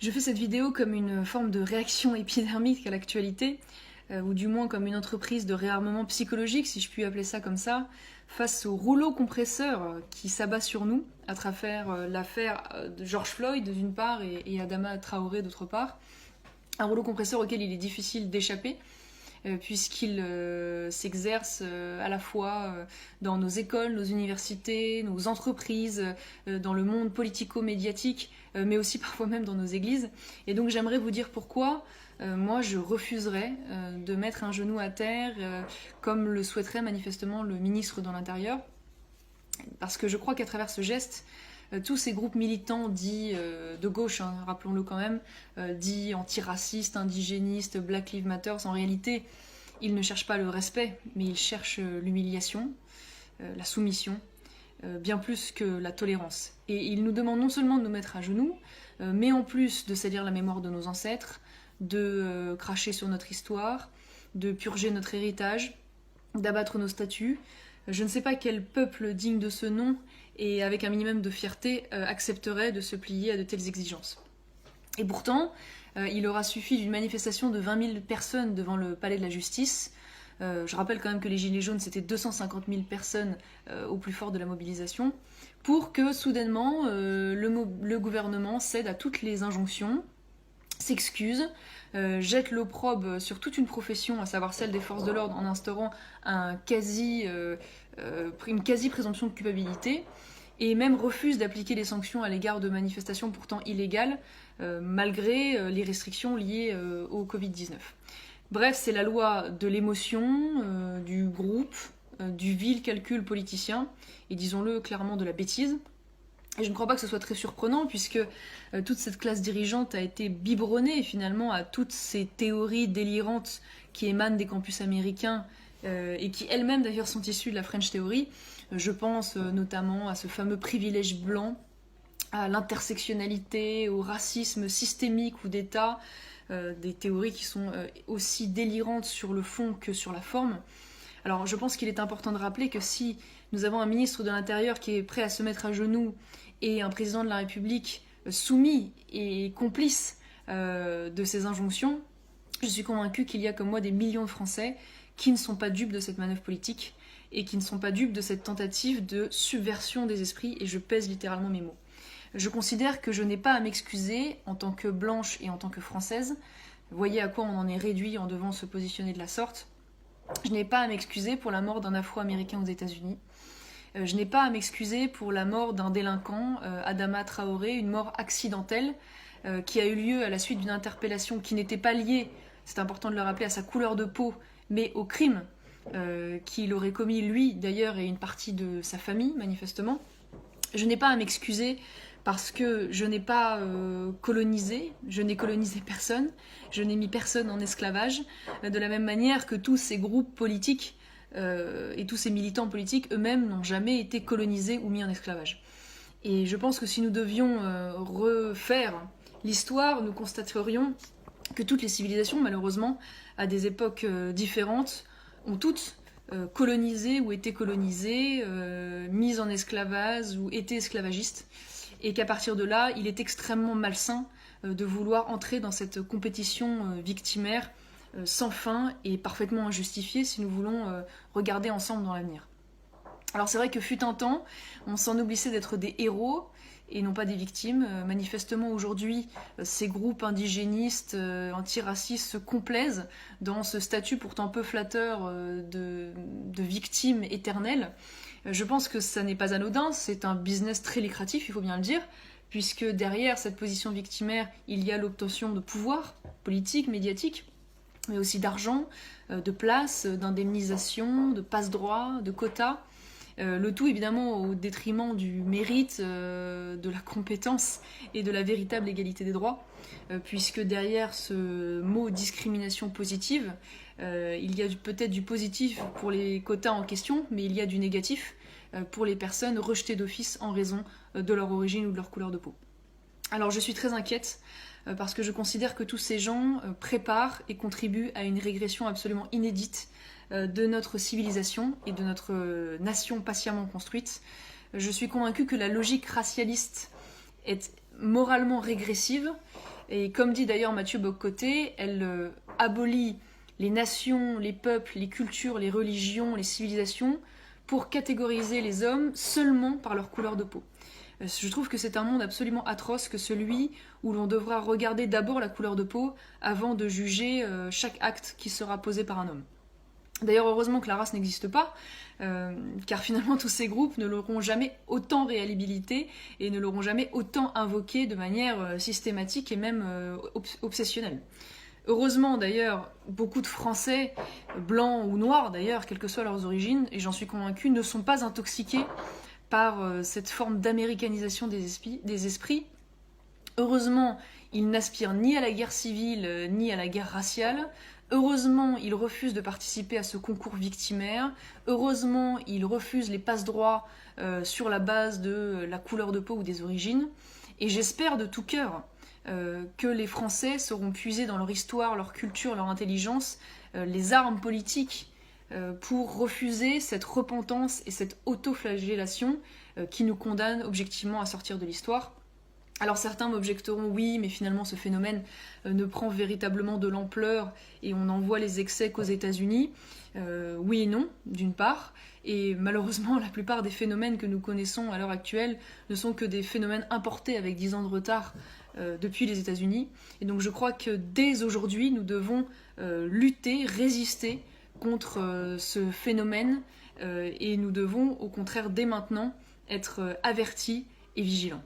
Je fais cette vidéo comme une forme de réaction épidermique à l'actualité, ou du moins comme une entreprise de réarmement psychologique, si je puis appeler ça comme ça, face au rouleau compresseur qui s'abat sur nous, à travers l'affaire de George Floyd d'une part et Adama Traoré d'autre part. Un rouleau compresseur auquel il est difficile d'échapper, puisqu'il s'exerce à la fois dans nos écoles, nos universités, nos entreprises, dans le monde politico-médiatique, mais aussi parfois même dans nos églises. Et donc j'aimerais vous dire pourquoi moi je refuserais de mettre un genou à terre, comme le souhaiterait manifestement le ministre de l'Intérieur, parce que je crois qu'à travers ce geste, tous ces groupes militants dits de gauche, hein, rappelons-le quand même, dits antiracistes, indigénistes, Black Lives Matter, en réalité, ils ne cherchent pas le respect, mais ils cherchent l'humiliation, la soumission, bien plus que la tolérance. Et ils nous demandent non seulement de nous mettre à genoux, mais en plus de salir la mémoire de nos ancêtres, de cracher sur notre histoire, de purger notre héritage, d'abattre nos statues. Je ne sais pas quel peuple digne de ce nom et avec un minimum de fierté accepterait de se plier à de telles exigences. Et pourtant, il aura suffi d'une manifestation de 20 000 personnes devant le palais de la justice. Je rappelle quand même que les Gilets jaunes, c'était 250 000 personnes au plus fort de la mobilisation, pour que soudainement le gouvernement cède à toutes les injonctions, s'excuse, jette l'opprobre sur toute une profession, à savoir celle des forces de l'ordre, en instaurant une quasi-présomption de culpabilité, et même refuse d'appliquer des sanctions à l'égard de manifestations pourtant illégales, malgré les restrictions liées au Covid-19. Bref, c'est la loi de l'émotion, du groupe, du vil calcul politicien, et disons-le clairement de la bêtise. Et je ne crois pas que ce soit très surprenant, puisque toute cette classe dirigeante a été biberonnée finalement à toutes ces théories délirantes qui émanent des campus américains et qui elles-mêmes d'ailleurs sont issues de la French Theory. Je pense notamment à ce fameux privilège blanc, à l'intersectionnalité, au racisme systémique ou d'État, des théories qui sont aussi délirantes sur le fond que sur la forme. Alors je pense qu'il est important de rappeler que si nous avons un ministre de l'Intérieur qui est prêt à se mettre à genoux et un président de la République soumis et complice de ces injonctions, je suis convaincue qu'il y a comme moi des millions de Français qui ne sont pas dupes de cette manœuvre politique et qui ne sont pas dupes de cette tentative de subversion des esprits, et je pèse littéralement mes mots. Je considère que je n'ai pas à m'excuser en tant que blanche et en tant que française. Voyez à quoi on en est réduit en devant se positionner de la sorte. Je n'ai pas à m'excuser pour la mort d'un Afro-Américain aux États-Unis. Je n'ai pas à m'excuser pour la mort d'un délinquant, Adama Traoré, une mort accidentelle qui a eu lieu à la suite d'une interpellation qui n'était pas liée, c'est important de le rappeler, à sa couleur de peau, mais au crime qu'il aurait commis lui d'ailleurs et une partie de sa famille manifestement. Je n'ai pas à m'excuser parce que je n'ai pas colonisé, je n'ai colonisé personne, je n'ai mis personne en esclavage, de la même manière que tous ces groupes politiques et tous ces militants politiques eux-mêmes n'ont jamais été colonisés ou mis en esclavage. Et je pense que si nous devions refaire l'histoire, nous constaterions que toutes les civilisations, malheureusement, à des époques différentes, ont toutes colonisé ou été colonisées, mises en esclavage ou été esclavagistes, et qu'à partir de là, il est extrêmement malsain de vouloir entrer dans cette compétition victimaire sans fin et parfaitement injustifiée si nous voulons regarder ensemble dans l'avenir. Alors c'est vrai que fut un temps, on s'ennoblissait d'être des héros et non pas des victimes. Manifestement aujourd'hui, ces groupes indigénistes, antiracistes se complaisent dans ce statut pourtant peu flatteur de victime éternelle. Je pense que ça n'est pas anodin, c'est un business très lucratif, il faut bien le dire, puisque derrière cette position victimaire, il y a l'obtention de pouvoir politique, médiatique, mais aussi d'argent, de place, d'indemnisation, de passe-droit, de quotas. Le tout évidemment au détriment du mérite, de la compétence et de la véritable égalité des droits, puisque derrière ce mot discrimination positive, il y a peut-être du positif pour les quotas en question, mais il y a du négatif pour les personnes rejetées d'office en raison de leur origine ou de leur couleur de peau. Alors je suis très inquiète parce que je considère que tous ces gens préparent et contribuent à une régression absolument inédite de notre civilisation et de notre nation patiemment construite. Je suis convaincue que la logique racialiste est moralement régressive Et comme dit d'ailleurs Mathieu Bock-Côté, elle abolit les nations, les peuples, les cultures, les religions, les civilisations pour catégoriser les hommes seulement par leur couleur de peau. Je trouve que c'est un monde absolument atroce que celui où l'on devra regarder d'abord la couleur de peau avant de juger chaque acte qui sera posé par un homme. D'ailleurs, heureusement que la race n'existe pas, car finalement tous ces groupes ne l'auront jamais autant réhabilité et ne l'auront jamais autant invoqué de manière systématique et même obsessionnelle. Heureusement d'ailleurs, beaucoup de Français, blancs ou noirs d'ailleurs, quelles que soient leurs origines, et j'en suis convaincue, ne sont pas intoxiqués par cette forme d'américanisation des esprits. Heureusement, ils n'aspirent ni à la guerre civile, ni à la guerre raciale. Heureusement, ils refusent de participer à ce concours victimaire. Heureusement, ils refusent les passe-droits sur la base de la couleur de peau ou des origines. Et j'espère de tout cœur que les Français sauront puiser dans leur histoire, leur culture, leur intelligence, les armes politiques pour refuser cette repentance et cette autoflagellation qui nous condamne objectivement à sortir de l'histoire. Alors certains m'objecteront, oui, mais finalement ce phénomène ne prend véritablement de l'ampleur et on n'en voit les excès qu'aux États-Unis. Oui et non, d'une part. Et malheureusement, la plupart des phénomènes que nous connaissons à l'heure actuelle ne sont que des phénomènes importés avec 10 ans de retard depuis les États-Unis. Et donc je crois que dès aujourd'hui, nous devons lutter, résister contre ce phénomène et nous devons au contraire dès maintenant être avertis et vigilants.